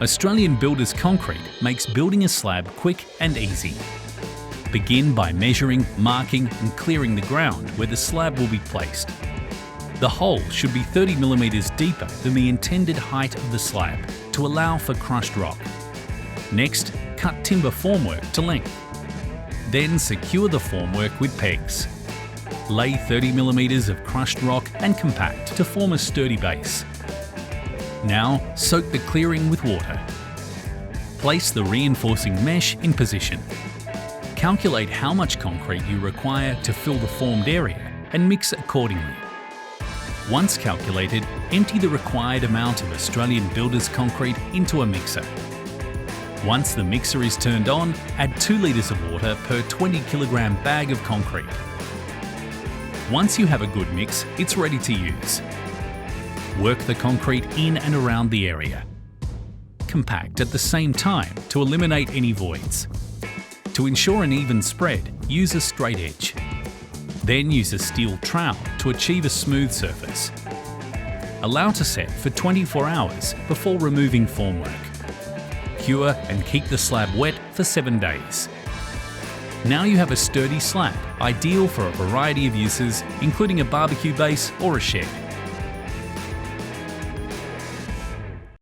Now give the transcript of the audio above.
Australian Builders Concrete makes building a slab quick and easy. Begin by measuring, marking and clearing the ground where the slab will be placed. The hole should be 30mm deeper than the intended height of the slab to allow for crushed rock. Next, cut timber formwork to length. Then secure the formwork with pegs. Lay 30mm of crushed rock and compact to form a sturdy base. Now, soak the clearing with water. Place the reinforcing mesh in position. Calculate how much concrete you require to fill the formed area and mix accordingly. Once calculated, empty the required amount of Australian Builders Concrete into a mixer. Once the mixer is turned on, add 2 litres of water per 20kg bag of concrete. Once you have a good mix, it's ready to use. Work the concrete in and around the area. Compact at the same time to eliminate any voids. To ensure an even spread, use a straight edge. Then use a steel trowel to achieve a smooth surface. Allow to set for 24 hours before removing formwork. Cure and keep the slab wet for 7 days. Now you have a sturdy slab, ideal for a variety of uses, including a barbecue base or a shed.